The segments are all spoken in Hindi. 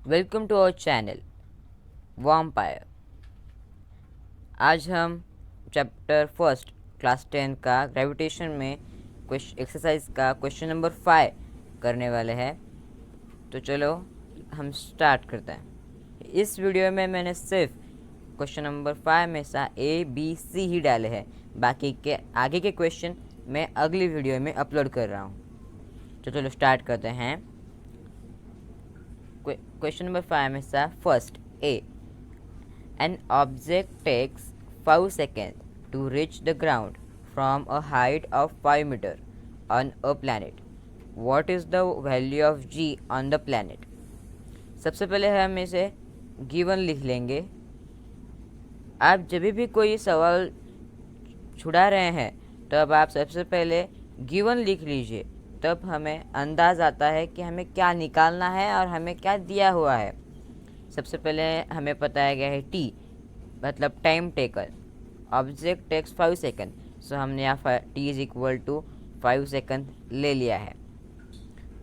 Welcome to our channel vampire. आज हम चैप्टर फर्स्ट क्लास 10 का ग्रेविटेशन में एक्सरसाइज का क्वेश्चन नंबर 5 करने वाले हैं। तो चलो हम स्टार्ट करते हैं। इस वीडियो में मैंने सिर्फ क्वेश्चन नंबर 5 में से A, B, C ही डाले हैं। बाकी के आगे के क्वेश्चन मैं अगली वीडियो में अपलोड कर रहा हूँ। तो चलो स्टार्ट करते हैं। क्वेश्चन नंबर 5 में से first A, an object takes 5 seconds to reach the ground from a height of 5 meters on a planet. What is the value of g on the planet? सबसे पहले हम इसे गिवन लिख लेंगे। आप जब भी कोई सवाल छुड़ा रहे हैं तब आप सबसे पहले गिवन लिख लीजिए, तब हमें अंदाज़ आता है कि हमें क्या निकालना है और हमें क्या दिया हुआ है। सबसे पहले हमें बताया गया है टी मतलब time taken. Object takes 5 second, so हमने यहाँ T is equal to 5 second ले लिया है।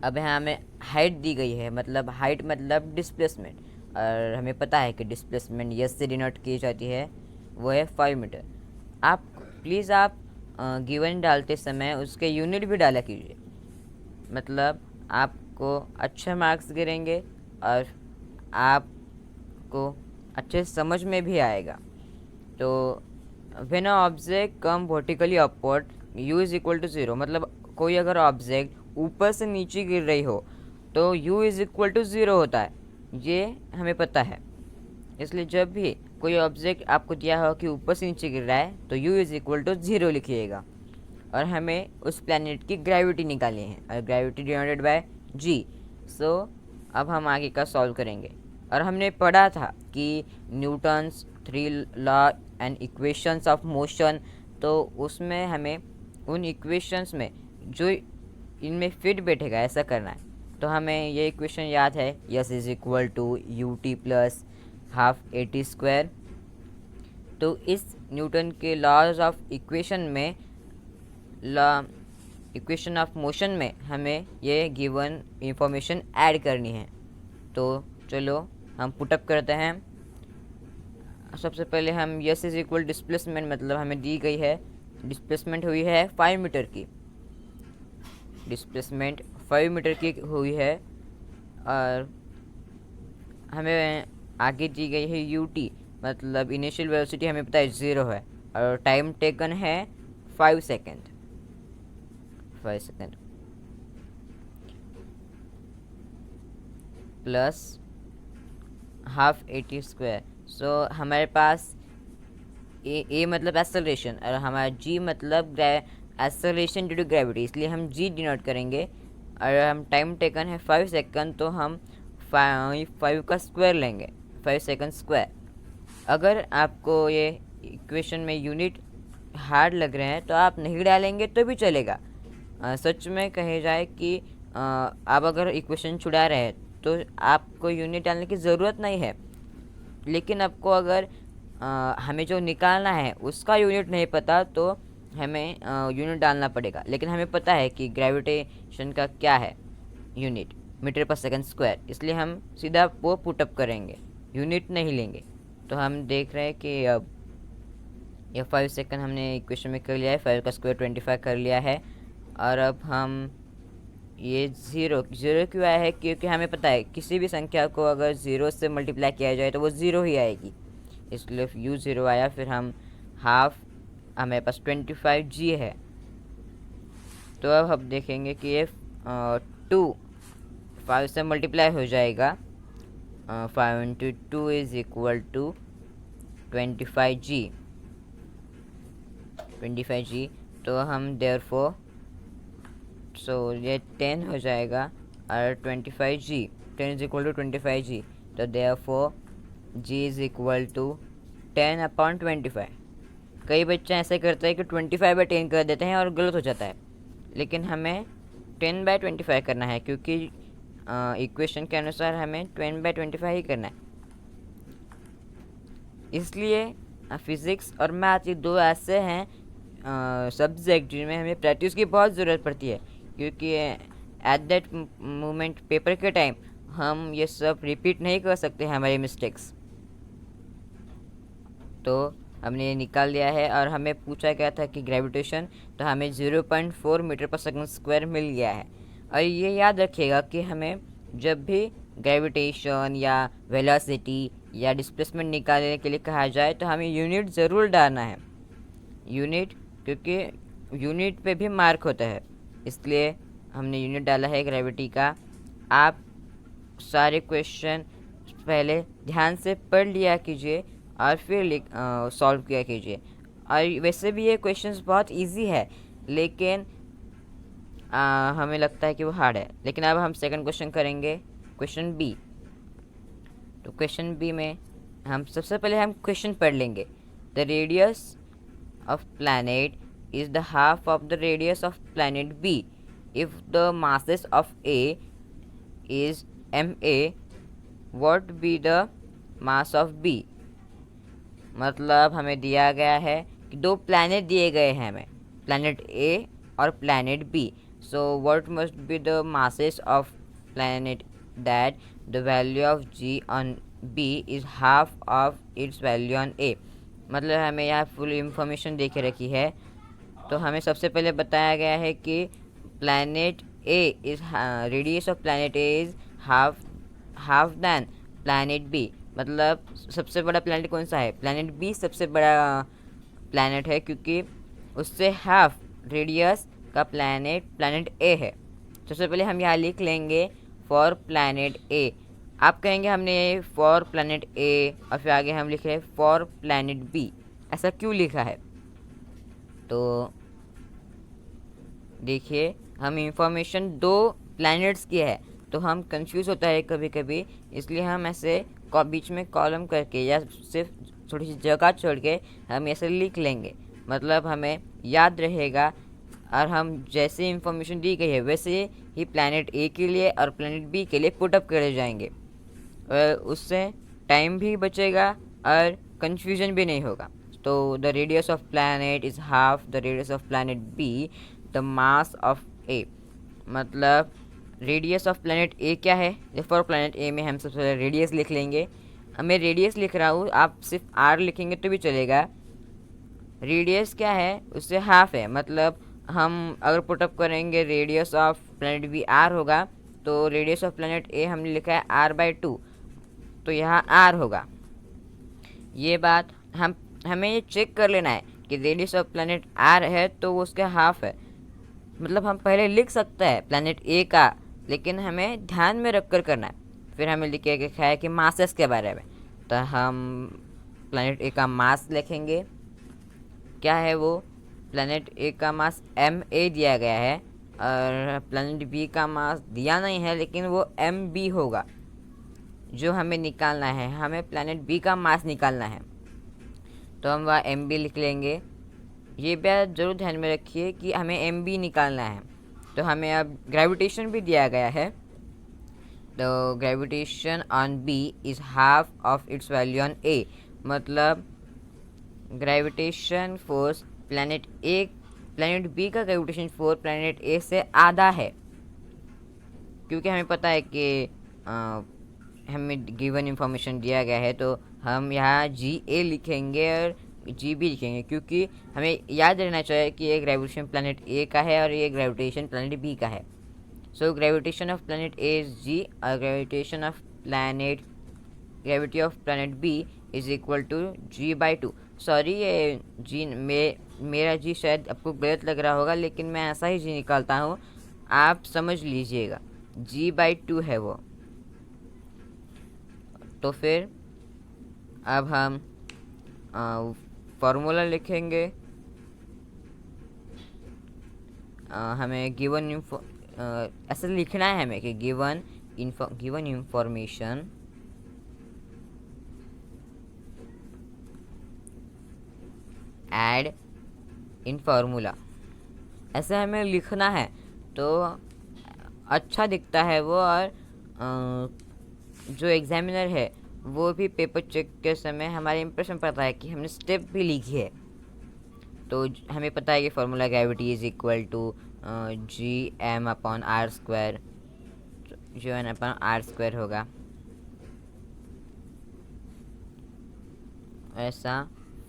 अब यहाँ हमें हाइट दी गई है, मतलब हाइट मतलब डिस्प्लेसमेंट, और हमें पता है कि डिस्प्लेसमेंट यस से डिनोट की जाती है, वो है 5 मीटर। आप प्लीज़ आप गिवन डालते समय उसके यूनिट भी डाला कीजिए, मतलब आपको अच्छे मार्क्स गिरेंगे और आपको अच्छे समझ में भी आएगा। तो when object come vertically upward u is equal to 0, मतलब कोई अगर ऑब्जेक्ट ऊपर से नीचे गिर रही हो तो u इज़ इक्वल टू 0 होता है, ये हमें पता है। इसलिए जब भी कोई ऑब्जेक्ट आपको दिया हो कि ऊपर से नीचे गिर रहा है तो u इज़ इक्वल टू 0 लिखिएगा। और हमें उस प्लैनेट की ग्रेविटी निकालनी है, और ग्रेविटी डिनोटेड बाय g। सो अब हम आगे का सॉल्व करेंगे। और हमने पढ़ा था कि Newton's 3 law and equations of motion, तो उसमें हमें उन इक्वेशंस में जो इनमें फिट बैठेगा ऐसा करना है। तो हमें ये इक्वेशन याद है, s is equal to u t plus half a T square. तो इस न्यूटन के लॉज ऑफ इक्वेशन में इक्वेशन ऑफ मोशन में हमें ये गिवन इंफॉर्मेशन ऐड करनी है। तो चलो हम पुटअप करते हैं। सबसे पहले हम यस इज इक्वल डिस्प्लेसमेंट, मतलब हमें दी गई है डिस्प्लेसमेंट हुई है 5 मीटर की, डिस्प्लेसमेंट 5 मीटर की हुई है। और हमें आगे दी गई है यू टी, मतलब इनिशियल वेलोसिटी हमें पता है 0 है, और टाइम टेकन है 5 second plus half a T square. So हमारे पास ए मतलब एक्सेलरेशन और हमारा जी मतलब एक्सेलरेशन ड्यू टू ग्रेविटी, इसलिए हम जी डिनोट करेंगे। और हम टाइम टेकन है 5 सेकंड, तो हम 5 का स्क्वायर लेंगे, 5 सेकंड स्क्वायर। अगर आपको ये इक्वेशन में यूनिट हार्ड लग रहे हैं तो आप नहीं डालेंगे तो भी चलेगा। सच में कहे जाए कि आप अगर इक्वेशन छुड़ा रहे हैं तो आपको यूनिट डालने की ज़रूरत नहीं है। लेकिन आपको अगर हमें जो निकालना है उसका यूनिट नहीं पता तो हमें यूनिट डालना पड़ेगा। लेकिन हमें पता है कि ग्रेविटेशन का क्या है यूनिट, मीटर पर सेकंड स्क्वायर, इसलिए हम सीधा वो पुटअप करेंगे, यूनिट नहीं लेंगे। तो हम देख रहे हैं कि अब ये 5 सेकंड हमने इक्वेशन में कर लिया है, 5 का स्क्वायर 25 कर लिया है। और अब हम ये ज़ीरो क्यों आया है, क्योंकि हमें पता है किसी भी संख्या को अगर ज़ीरो से मल्टीप्लाई किया जाए तो वो ज़ीरो ही आएगी, इसलिए यू ज़ीरो आया। फिर हम हाफ, हमारे पास 25 जी है। तो अब हम देखेंगे कि ये 2 5 से मल्टीप्लाई हो जाएगा, 5 into 2 is equal to 25 g. तो हम देयरफॉर सो ये 10 हो जाएगा, और 25 g, 10 is equal to 25 g. तो therefore g is equal to 10/25। कई बच्चे ऐसे करते हैं कि 25/10 कर देते हैं और गलत हो जाता है, लेकिन हमें 10/25 करना है, क्योंकि इक्वेशन के अनुसार हमें 10/25 ही करना है। इसलिए फिज़िक्स और मैथ ये दो ऐसे हैं सब्जेक्ट जिनमें हमें प्रैक्टिस की बहुत ज़रूरत पड़ती है, क्योंकि एट दैट मोमेंट पेपर के टाइम हम ये सब रिपीट नहीं कर सकते हमारे मिस्टेक्स। तो हमने ये निकाल लिया है और हमें पूछा गया था कि ग्रेविटेशन, तो हमें 0.4 मीटर पर सेकंड स्क्वायर मिल गया है। और ये याद रखिएगा कि हमें जब भी ग्रेविटेशन या वेलोसिटी या डिस्प्लेसमेंट निकालने के लिए कहा जाए तो हमें यूनिट ज़रूर डालना है, यूनिट, क्योंकि यूनिट पे भी मार्क होता है, इसलिए हमने यूनिट डाला है ग्रेविटी का। आप सारे क्वेश्चन पहले ध्यान से पढ़ लिया कीजिए और फिर सॉल्व किया कीजिए। और वैसे भी ये क्वेश्चंस बहुत इजी है, लेकिन हमें लगता है कि वो हार्ड है। लेकिन अब हम सेकंड क्वेश्चन करेंगे, क्वेश्चन बी। तो क्वेश्चन बी में हम सबसे पहले हम क्वेश्चन पढ़ लेंगे। The radius of planet is the half of the radius of planet B. If the masses of A is ma, what be the mass of B? मतलब हमें दिया गया है कि दो प्लैनेट दिए गए हैं हमें, प्लैनेट A और planet B. So what must be the masses of planet that the value of G on B is half of its value on A. मतलब हमें यहाँ फुल इंफॉर्मेशन दे के रखी है। तो हमें सबसे पहले बताया गया है कि planet A is radius of planet A is half than planet B. मतलब सबसे बड़ा प्लैनेट कौन सा है? प्लैनेट बी सबसे बड़ा प्लैनेट है, क्योंकि उससे हाफ रेडियस का प्लैनेट ए है। सबसे पहले हम यहाँ लिख लेंगे फॉर प्लैनेट ए। आप कहेंगे हमने फॉर प्लैनेट ए और फिर आगे हम लिख रहे हैं फॉर प्लैनेट बी, ऐसा क्यों लिखा है? तो देखिए, हम इंफॉर्मेशन दो प्लैनेट्स की है तो हम कंफ्यूज होता है कभी कभी, इसलिए हम ऐसे बीच में कॉलम करके या सिर्फ थोड़ी सी जगह छोड़ के हम ऐसे लिख लेंगे। मतलब हमें याद रहेगा और हम जैसे इंफॉर्मेशन दी गई है वैसे ही प्लैनेट ए के लिए और प्लैनेट बी के लिए पुटअप करे जाएंगे। उससे टाइम भी बचेगा और कन्फ्यूजन भी नहीं होगा। तो the radius of planet is half the radius of planet B the mass of A. मतलब रेडियस ऑफ प्लैनेट ए क्या है? फॉर प्लैनेट ए में हम सबसे पहले रेडियस लिख लेंगे। मैं रेडियस लिख रहा हूँ, आप सिर्फ आर लिखेंगे तो भी चलेगा। रेडियस क्या है? उससे हाफ है। मतलब हम अगर पुटअप करेंगे radius of planet B R होगा, तो रेडियस ऑफ प्लैनेट ए हमने लिखा है r/2, तो यहाँ आर होगा। ये बात हमें ये चेक कर लेना है कि रेडियस ऑफ प्लैनेट आर है तो वो उसका हाफ है। मतलब हम पहले लिख सकते हैं प्लैनेट ए का, लेकिन हमें ध्यान में रख कर करना है। फिर हमें लिखे लिखा है कि मासेस के बारे में, तो हम प्लैनेट ए का मास लिखेंगे। क्या है वो? प्लैनेट ए का मास ma दिया गया है और प्लैनेट बी का मास दिया नहीं है, लेकिन वो mb होगा। जो हमें निकालना है, हमें प्लैनेट बी का मास निकालना है, तो हम वह mb लिख लेंगे। ये बात ज़रूर ध्यान में रखिए कि हमें mb निकालना है। तो हमें अब ग्रेविटेशन भी दिया गया है। The gravitation on B is half of its value on A. मतलब ग्रेविटेशन फोर्स प्लैनेट बी का ग्रेविटेशन फोर्स प्लैनेट ए से आधा है, क्योंकि हमें पता है कि हमें गिवन इंफॉर्मेशन दिया गया है। तो हम यहाँ जी ए लिखेंगे और जी बी लिखेंगे, क्योंकि हमें याद रहना चाहिए कि ये ग्रेविटेशन प्लैनेट ए का है और ये ग्रेविटेशन प्लैनेट बी का है। So gravitation of planet A is G और gravity of planet B is equal to g/2। Sorry, ये जी मेरा जी शायद आपको गलत लग रहा होगा, लेकिन मैं ऐसा ही जी निकालता हूँ, आप समझ लीजिएगा। g/2 है वो। तो फिर अब हम फार्मूला लिखेंगे। हमें गिवन ऐसे लिखना है हमें कि given information add in formula, ऐसे हमें लिखना है तो अच्छा दिखता है वो। और जो एग्जामिनर है वो भी पेपर चेक के समय हमारे इंप्रेशन पता है कि हमने स्टेप भी लिखी है। तो हमें पता है कि formula gravity is equal to gm/r²। G1/r² होगा ऐसा।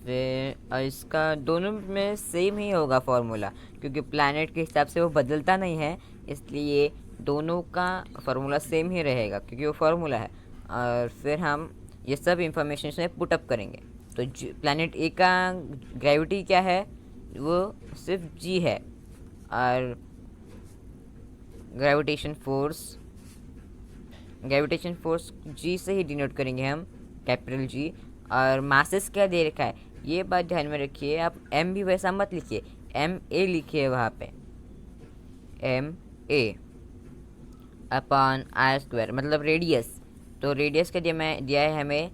फिर इसका दोनों में सेम ही होगा फॉर्मूला, क्योंकि प्लैनेट के हिसाब से वो बदलता नहीं है, इसलिए दोनों का फार्मूला सेम ही रहेगा क्योंकि वो फार्मूला है। और फिर हम ये सब इंफॉर्मेशन इसमें पुटअप करेंगे। तो प्लैनेट ए का ग्रेविटी क्या है, वो सिर्फ जी है, और ग्रेविटेशन फोर्स जी से ही डिनोट करेंगे हम, कैपिटल जी। और मासेस क्या दे रखा है ये बात ध्यान में रखिए, आप एम भी वैसा मत लिखिए, एम ए लिखिए वहाँ पे, एम ए अपॉन r², मतलब रेडियस। तो रेडियस का दिया है हमें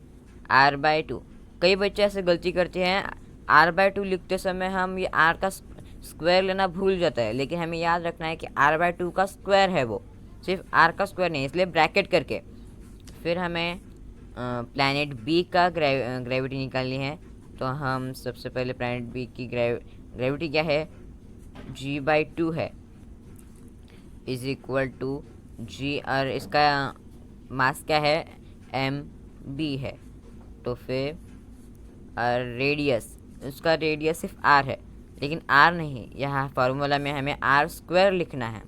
r/2। कई बच्चे ऐसे गलती करते हैं, r/2 लिखते समय हम ये r का स्क्वायर लेना भूल जाता है, लेकिन हमें याद रखना है कि r/2 का स्क्वायर है, वो सिर्फ r का स्क्वायर नहीं, इसलिए ब्रैकेट करके। फिर हमें प्लैनेट बी का ग्रेविटी निकालनी है। तो हम सबसे पहले प्लैनेट बी की ग्रेविटी क्या है, g/2 है, इज इक्वल टू जी, और इसका मास क्या है, एम बी है। तो फिर रेडियस, उसका रेडियस सिर्फ r है, लेकिन r नहीं, यहाँ फार्मूला में हमें r² लिखना है।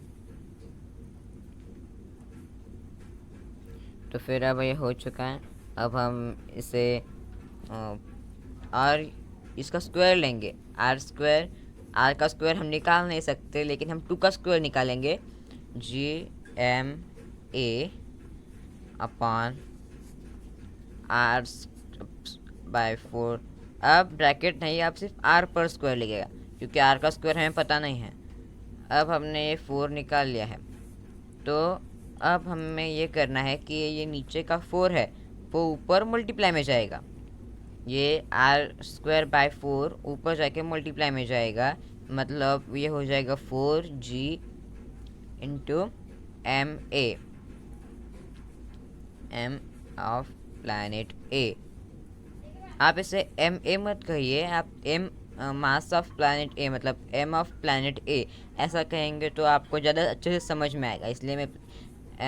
तो फिर अब ये हो चुका है। अब हम इसे और इसका स्क्वायर लेंगे, r²। r का स्क्वायर हम निकाल नहीं सकते, लेकिन हम 2 का स्क्वायर निकालेंगे, GMA अपॉन r/4। अब ब्रैकेट नहीं, आप सिर्फ r पर स्क्वायर लिखिएगा, क्योंकि r का स्क्वायर हमें पता नहीं है। अब हमने ये 4 निकाल लिया है। तो अब हमें ये करना है कि ये नीचे का 4 है वो ऊपर मल्टीप्लाई में जाएगा, ये r²/4 ऊपर जाके मल्टीप्लाई में जाएगा, मतलब ये हो जाएगा 4g into m of planet A. आप इसे ma मत कहिए, आप मास ऑफ प्लैनेट ए, मतलब m ऑफ प्लैनेट ए ऐसा कहेंगे तो आपको ज़्यादा अच्छे से समझ में आएगा, इसलिए मैं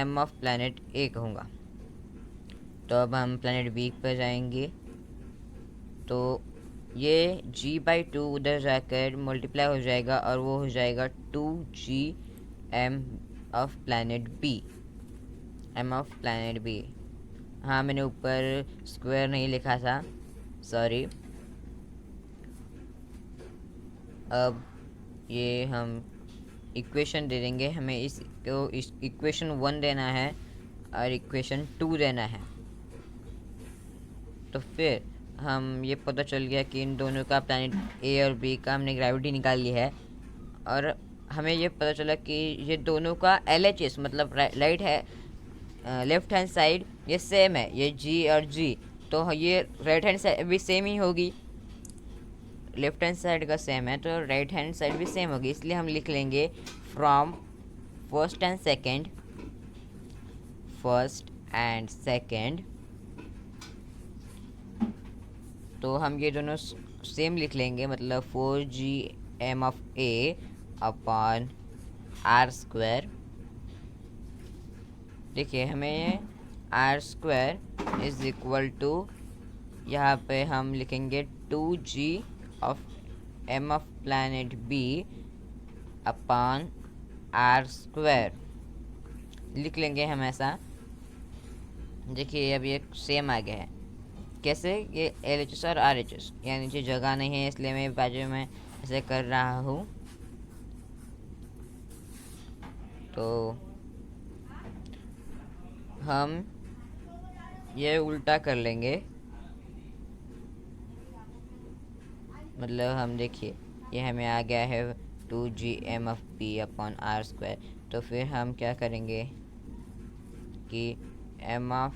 m ऑफ प्लैनेट ए कहूँगा। तो अब हम प्लैनेट बी पर जाएंगे, तो ये g/2 उधर जाकर मल्टीप्लाई हो जाएगा, और वो हो जाएगा 2gm of planet B, m of planet B. हाँ, मैंने ऊपर स्क्वायर नहीं लिखा था, सॉरी। अब ये हम इक्वेशन दे देंगे, हमें इस इक्वेशन 1 देना है और इक्वेशन 2 देना है। तो फिर हम ये पता चल गया कि इन दोनों का, प्लैनेट ए और बी का, हमने ग्रेविटी निकाल ली है, और हमें ये पता चला कि ये दोनों का LHS, मतलब राइट है, लेफ्ट हैंड साइड ये सेम है, ये जी और जी, तो ये राइट हैंड साइड भी सेम ही होगी, लेफ्ट हैंड साइड का सेम है तो राइट हैंड साइड भी सेम होगी, इसलिए हम लिख लेंगे फ्रॉम फर्स्ट एंड सेकेंड। तो हम ये दोनों सेम लिख लेंगे, मतलब 4gm of A upon r²। देखिए हमें r² इज इक्वल टू, यहाँ पे हम लिखेंगे 2g of m of planet B upon r² लिख लेंगे हम ऐसा। देखिए अब ये सेम आ गया है, कैसे, ये LHS और RHS, यानी नीचे जगह नहीं है इसलिए मैं बाजू में ऐसे कर रहा हूँ। तो हम ये उल्टा कर लेंगे, मतलब हम देखिए ये हमें आ गया है 2gm of b upon r²। तो फिर हम क्या करेंगे कि m ऑफ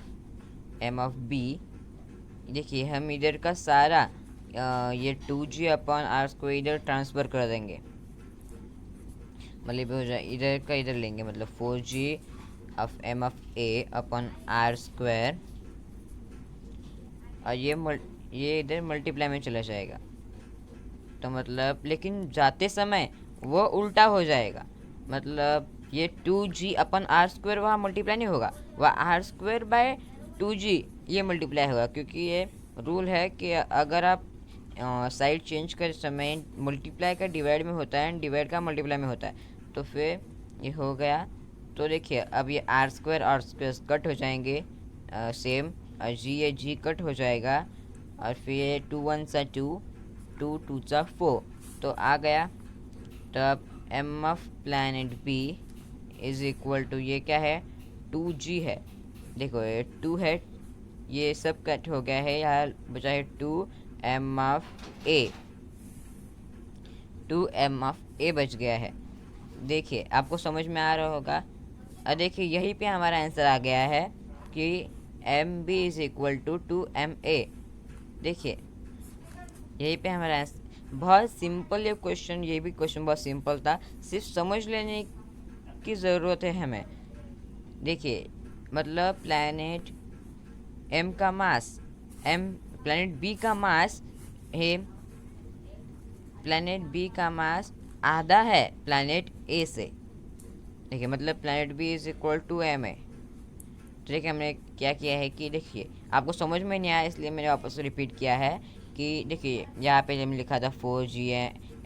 b, देखिए हम इधर का सारा ये 2g अपॉन r² इधर ट्रांसफ़र कर देंगे, मतलब हो जाए इधर का इधर लेंगे, मतलब 4g of m of a upon r², और ये इधर मल्टीप्लाई में चला जाएगा। तो मतलब लेकिन जाते समय वो उल्टा हो जाएगा, मतलब ये 2g अपन आर स्क्वायर वहाँ मल्टीप्लाई नहीं होगा, वह आर स्क्वायर बाय 2g ये मल्टीप्लाई होगा, क्योंकि ये रूल है कि अगर आप साइड चेंज कर समय मल्टीप्लाई का डिवाइड में होता है एंड डिवाइड का मल्टीप्लाई में होता है, तो फिर ये हो गया। तो देखिए अब ये आर स्क्वायर कट हो जाएंगे सेम, ये जी कट हो जाएगा, और फिर ये 2 1 सा 2, 2 2 सा 4, तो आ गया। तो अब M of planet B is equal to ये क्या है 2g है, देखो ये 2 है, ये सब कट हो गया है, यहाँ बचा है 2m of A, 2m of ए बच गया है। देखिए आपको समझ में आ रहा होगा। और देखिए यहीं पे हमारा आंसर आ गया है कि M B is equal to 2ma। देखिए यहीं पे हमारा आंसर, बहुत सिंपल ये क्वेश्चन, ये भी क्वेश्चन बहुत सिंपल था, सिर्फ समझ लेने की ज़रूरत है हमें। देखिए मतलब प्लैनेट एम का मास, एम प्लैनेट बी का मास है, प्लैनेट बी का मास आधा है प्लैनेट ए से। देखिए मतलब planet B is equal to M A. तो देखिए हमने क्या किया है कि देखिए आपको समझ में नहीं आया इसलिए मैंने वापस से रिपीट किया है कि देखिए यहाँ पे जब लिखा था 4g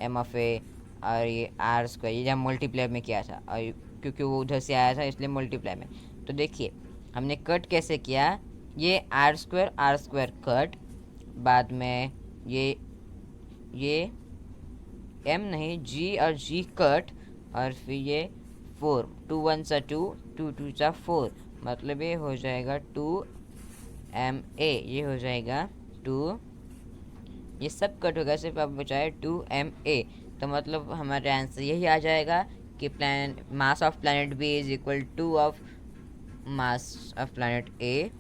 एम ऑफ ए, और ये आर स्क्वायर ये जब मल्टीप्लाई में किया था, और क्योंकि वो उधर से आया था इसलिए मल्टीप्लाई में। तो देखिए हमने कट कैसे किया, ये आर स्क्वायर कट, बाद में ये एम नहीं जी और जी कट, और फिर ये 4, 2 1 सा 2, 2 2 सा 4, मतलब ये हो जाएगा 2ma, ये हो जाएगा 2, ये सब कट होगा, सिर्फ अब बचाए 2ma। तो मतलब हमारा आंसर यही आ जाएगा कि mass of planet B is equal to of mass of planet A,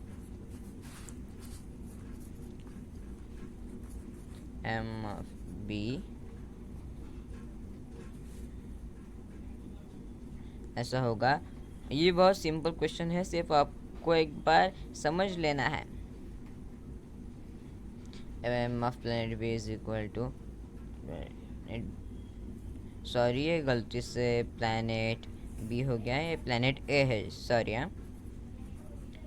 M of B, ऐसा होगा। ये बहुत सिंपल क्वेश्चन है, सिर्फ आपको एक बार समझ लेना है। M of planet B is equal to, sorry ये गलती से प्लैनेट बी हो गया है, ये प्लैनेट ए है, सॉरी हाँ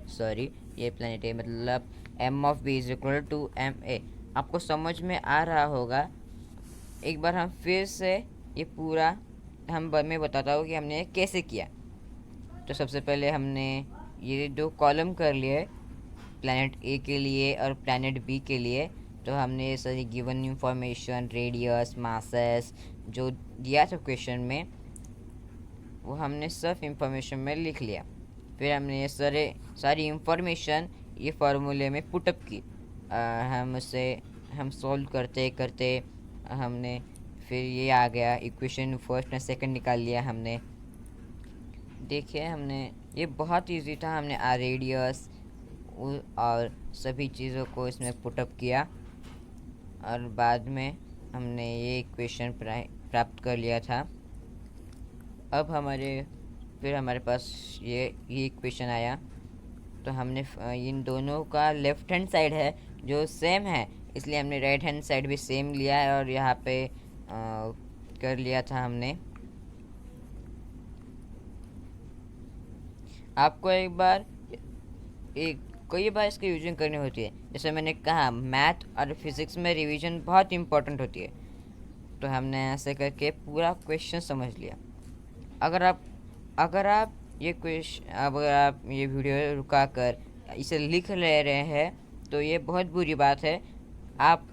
सॉरी, ये प्लैनेट ए, मतलब M of B is equal to M A. आपको समझ में आ रहा होगा। एक बार हम फिर से ये पूरा मैं बताता हूँ कि हमने कैसे किया। तो सबसे पहले हमने ये दो कॉलम कर लिए प्लैनेट ए के लिए और प्लैनेट बी के लिए। तो हमने ये सारी गिवन इंफॉर्मेशन, रेडियस, मासेस जो दिया था क्वेश्चन में, वो हमने सब इंफॉर्मेशन में लिख लिया। फिर हमने ये सारी इंफॉर्मेशन ये फार्मूले में पुटअप की। हम सॉल्व करते करते हमने फिर ये आ गया इक्वेशन, फर्स्ट और सेकंड निकाल लिया हमने। देखिए हमने ये बहुत इजी था, हमने रेडियस और सभी चीज़ों को इसमें पुटअप किया, और बाद में हमने ये इक्वेशन प्राप्त कर लिया था। अब फिर हमारे पास ये इक्वेशन आया। तो हमने इन दोनों का लेफ़्ट हैंड साइड है जो सेम है, इसलिए हमने राइट हैंड साइड भी सेम लिया है, और यहाँ पे कर लिया था हमने। आपको कई बार इसकी रिवीजन करनी होती है, जैसे मैंने कहा मैथ और फिज़िक्स में रिवीजन बहुत इंपॉर्टेंट होती है। तो हमने ऐसे करके पूरा क्वेश्चन समझ लिया। अगर आप ये वीडियो रुका कर इसे लिख ले रहे हैं तो ये बहुत बुरी बात है। आप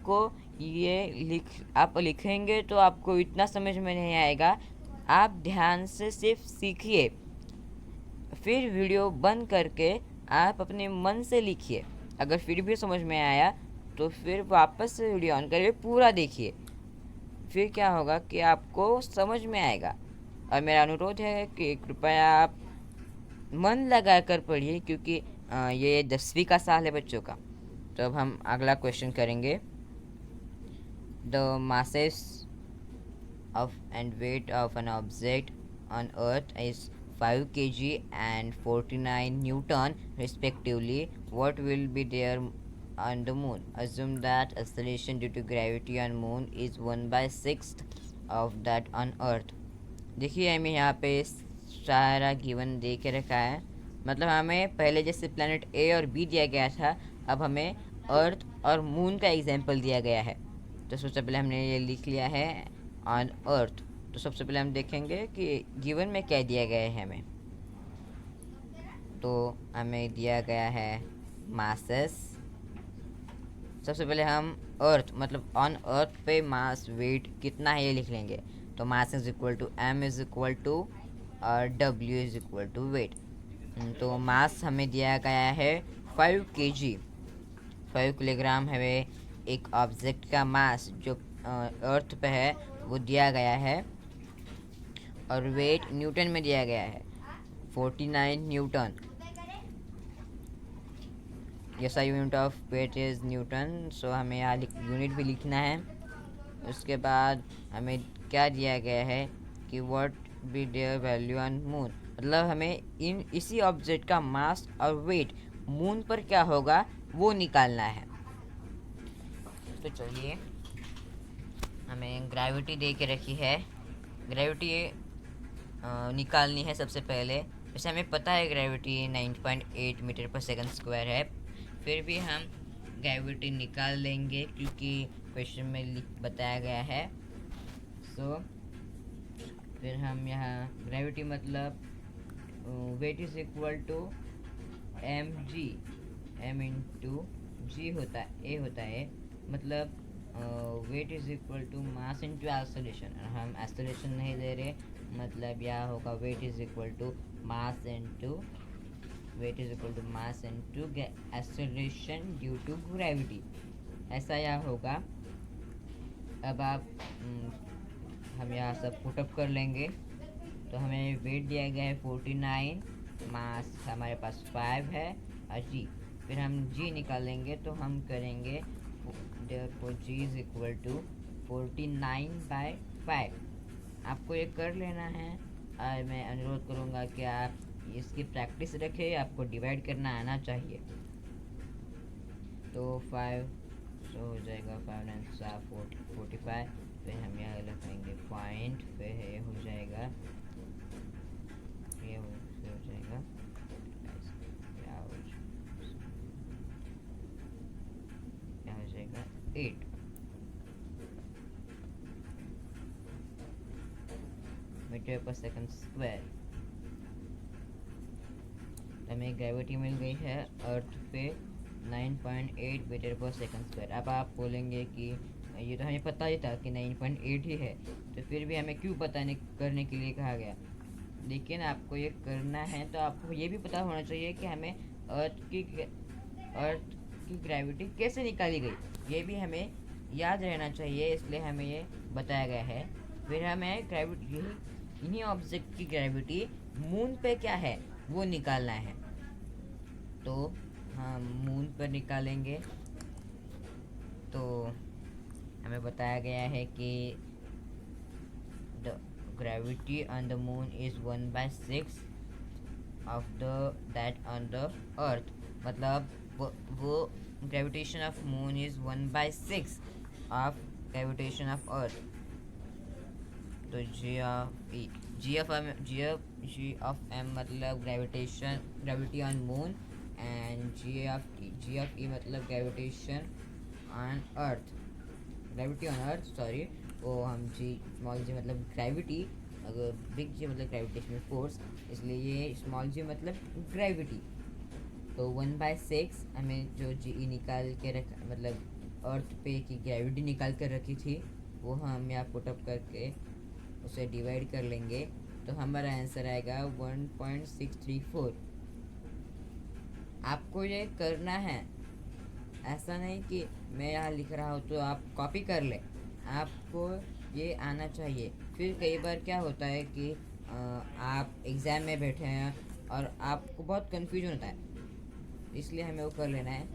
लिखेंगे तो आपको इतना समझ में नहीं आएगा। आप ध्यान से सिर्फ सीखिए, फिर वीडियो बंद करके आप अपने मन से लिखिए। अगर फिर भी समझ में आया तो फिर वापस से वीडियो ऑन करके पूरा देखिए, फिर क्या होगा कि आपको समझ में आएगा। और मेरा अनुरोध है कि कृपया आप मन लगा कर पढ़िए, क्योंकि ये 10वीं का साल है बच्चों का। तो अब हम अगला क्वेश्चन करेंगे। The masses of and weight of an object on earth is 5 kg and 49 newton respectively. What will be there on the moon? Assume that acceleration due to gravity on moon is 1/6 of that on earth. देखिए हमें यहाँ पे सारा गिवन दे के रखा है। मतलब हमें पहले जैसे प्लैनेट ए और बी दिया गया था, अब हमें अर्थ और मून का एग्जाम्पल दिया गया है। तो सबसे पहले हमने ये लिख लिया है ऑन अर्थ। तो सबसे पहले हम देखेंगे कि गिवन में क्या दिया गया है हमें। तो हमें दिया गया है मासेस। सबसे पहले हम अर्थ मतलब ऑन अर्थ पे मास वेट कितना है ये लिख लेंगे। तो mass is equal to M is equal to W is equal to weight. तो मास हमें दिया गया है 5 kg। 5 किलोग्राम हमें एक ऑब्जेक्ट का मास जो अर्थ पे है वो दिया गया है। और वेट न्यूटन में दिया गया है 49 newton. Yes unit of weight is newton. So हमें यहाँ यूनिट भी लिखना है। उसके बाद हमें क्या दिया गया है कि what be their value on moon. मतलब हमें इसी ऑब्जेक्ट का मास और वेट मून पर क्या होगा वो निकालना है। तो चलिए, हमें ग्रेविटी दे के रखी है। ग्रेविटी निकालनी है सबसे पहले। वैसे हमें पता है ग्रेविटी 9.8 मीटर पर सेकंड स्क्वायर है, फिर भी हम ग्रेविटी निकाल लेंगे क्योंकि क्वेश्चन में बताया गया है। सो फिर हम यहाँ ग्रेविटी मतलब weight is equal to M G. M into G होता है, ए होता है। मतलब weight is equal to mass into acceleration. हम एक्सेलरेशन नहीं दे रहे, मतलब यह होगा weight is equal to mass into weight is equal to mass into acceleration due to gravity, ऐसा यह होगा। अब आप हम यहाँ सब पुटअप कर लेंगे। तो हमें वेट दिया गया है 49, मास हमारे पास 5 है और जी। फिर हम जी निकालेंगे तो हम करेंगे therefore g is equal to 49/5। आपको ये कर लेना है और मैं अनुरोध करूँगा कि आप इसकी प्रैक्टिस रखें। आपको डिवाइड करना आना चाहिए। तो 5 तो हो जाएगा 5 9 45। फिर हम यहाँ लगाएंगे पॉइंट, फिर ये हो जाएगा ये हो जाएगा क्या हो जाएगा 8 मीटर पर सेकंड स्क्वायर। हमें ग्रेविटी मिल गई है अर्थ पे 9.8 मीटर पर सेकंड स्क्वायर। अब आप बोलेंगे कि ये तो हमें पता ही था कि 9.8 ही है, तो फिर भी हमें क्यों पता नहीं करने के लिए कहा गया। लेकिन आपको ये करना है तो आपको ये भी पता होना चाहिए कि हमें अर्थ की ग्रेविटी कैसे निकाली गई, ये भी हमें याद रहना चाहिए। इसलिए हमें ये बताया गया है। फिर हमें ग्रेविटी इन्हीं ऑब्जेक्ट की ग्रेविटी मून पे क्या है वो निकालना है। तो हम मून पर निकालेंगे। तो हमें बताया गया है कि the gravity on the moon is 1/6 of that on the earth. मतलब वो gravitation of moon is 1/6 of gravitation of earth. तो जी ऑफ एम मतलब gravity on moon, and G of E मतलब gravitation on earth. Gravity on earth sorry, वो हम जी स्मॉल जी मतलब ग्रेविटी, अगर बिग जी मतलब ग्रेविटेशनल फोर्स, इसलिए ये स्मॉल जी मतलब ग्रेविटी। तो 1/6 हमें जो जी ई निकाल के रखा मतलब अर्थ पे की ग्रेविटी निकाल कर रखी थी, वो हम यहाँ पुटअप करके उसे डिवाइड कर लेंगे। तो हमारा आंसर आएगा 1.634। आपको ये करना है, ऐसा नहीं कि मैं यहाँ लिख रहा हूँ तो आप कॉपी कर ले। आपको ये आना चाहिए। फिर कई बार क्या होता है कि आप एग्ज़ाम में बैठे हैं और आपको बहुत कन्फ्यूजन होता है, इसलिए हमें वो कर लेना है।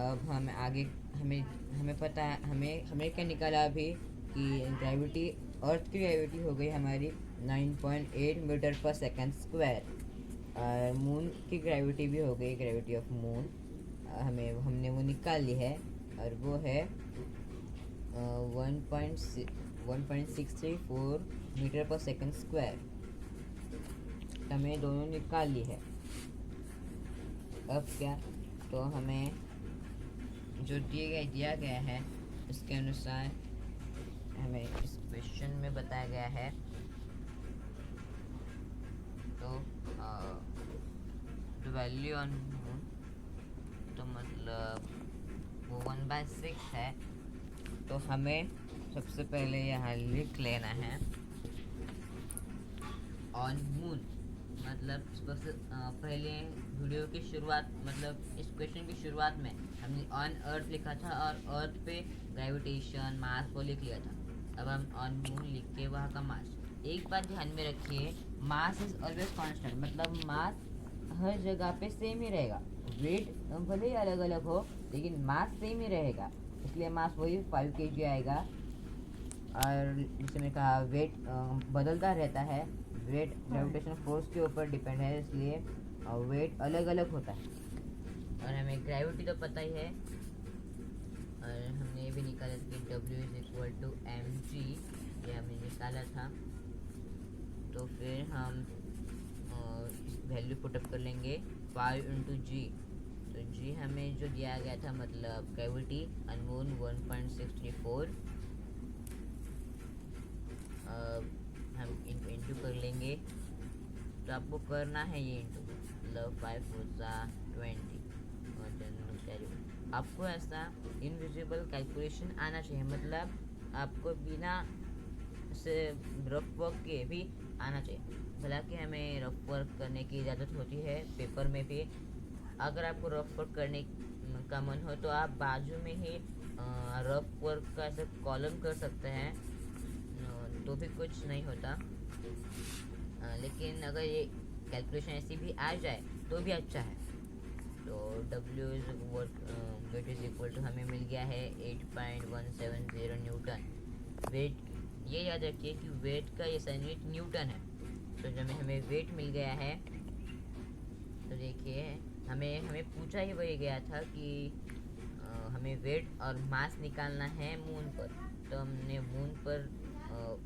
अब हम आगे हमें पता है हमें क्या निकाला अभी कि ग्रेविटी अर्थ की ग्रेविटी हो गई हमारी 9.8 मीटर पर सेकंड स्क्वायर। और मून की ग्रेविटी भी हो गई, ग्रेविटी ऑफ मून हमने वो निकाल ली है और वो है 1.634 मीटर पर सेकंड स्क्वायर। हमें दोनों निकाल ली है। अब क्या, तो हमें जो दिया गया है उसके अनुसार हमें इस क्वेश्चन में बताया गया है। तो द वैल्यू ऑन मून, तो मतलब वो 1/6 है। तो हमें सबसे पहले यहाँ लिख लेना है ऑन मून, मतलब सबसे पहले वीडियो की शुरुआत, मतलब इस क्वेश्चन की शुरुआत में हमने ऑन अर्थ लिखा था और अर्थ पे ग्रेविटेशन मास को लिख लिया था। अब हम ऑन मून लिख के वहाँ का मास। एक बात ध्यान में रखिए, मास इज ऑलवेज कांस्टेंट, मतलब मास हर जगह पे सेम ही रहेगा। वेट भले ही अलग अलग हो लेकिन मास सेम ही रहेगा, इसलिए मास वही 5 kg आएगा। और जैसे मैंने कहा वेट बदलता रहता है, वेट ग्रेविटेशन फोर्स के ऊपर डिपेंड है, इसलिए वेट अलग अलग होता है। और हमें ग्रेविटी तो पता ही है, और हमने ये भी निकाला था कि W=mg, ये हमने निकाला था। तो फिर हम इस वैल्यू पुटअप कर लेंगे 5 × g। तो g हमें जो दिया गया था, मतलब ग्रेविटी अनमोन 1.634, हम इंटू कर लेंगे। तो आपको करना है ये इंटू, मतलब 5 × 20 और देन आपको ऐसा इनविजिबल कैलकुलेशन आना चाहिए, मतलब आपको बिना से रफ वर्क के भी आना चाहिए। हालांकि हमें रफ वर्क करने की इजाज़त होती है पेपर में भी। अगर आपको रफ वर्क करने का मन हो तो आप बाजू में ही रफ वर्क का ऐसा कॉलम कर सकते हैं, तो भी कुछ नहीं होता। लेकिन अगर ये कैलकुलेशन ऐसी भी आ जाए तो भी अच्छा है। तो W=weight हमें मिल गया है 8.170 न्यूटन। वेट, ये याद रखिए कि वेट का ये यूनिट न्यूटन है। तो जब हमें वेट मिल गया है, तो देखिए हमें पूछा ही वही गया था कि हमें वेट और मास निकालना है मून पर। तो हमने मून पर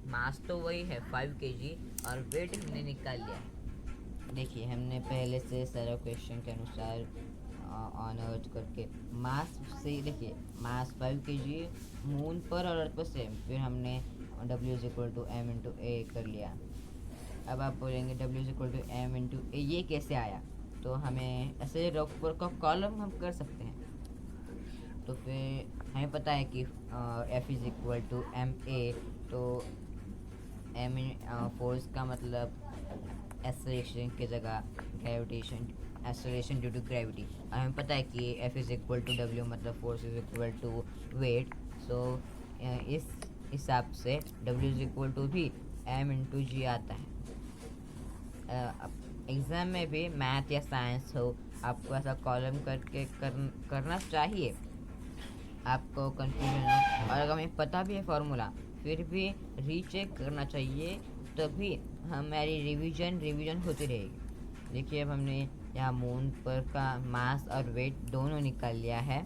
मास तो वही है 5 kg और वेट हमने निकाल लिया है। देखिए हमने पहले से सारा क्वेश्चन के अनुसार ऑन अर्थ करके मास से, देखिए मास 5 kg मून पर और अर्थ पर सेम, फिर हमने W=m×a कर लिया। अब आप बोलेंगे W=m×a ये कैसे आया, तो हमें ऐसे रफ वर्क का कॉलम हम कर सकते हैं। तो फिर हमें पता है कि F=ma, तो m फोर्स का मतलब एक्सेलरेशन की जगह gravitation, acceleration due to gravity. हमें पता है कि F=W, मतलब फोर्स इज वेट। सो इस हिसाब से W भी m×g आता है। एग्ज़ाम में भी मैथ या साइंस हो, आपको ऐसा कॉलम करके करना चाहिए, आपको कंफ्यूजन हो। और अगर हमें पता भी है फॉर्मूला फिर भी रीचेक करना चाहिए, तभी हमारी रिवीजन होती रहेगी। देखिए अब हमने यहाँ मून पर का मास और वेट दोनों निकाल लिया है।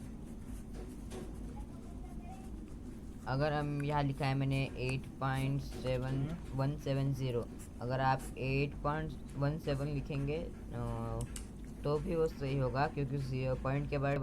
अगर हम यहाँ लिखा है मैंने 8.7170, अगर आप 8.17 लिखेंगे तो भी वो सही होगा, क्योंकि 0 पॉइंट के बाद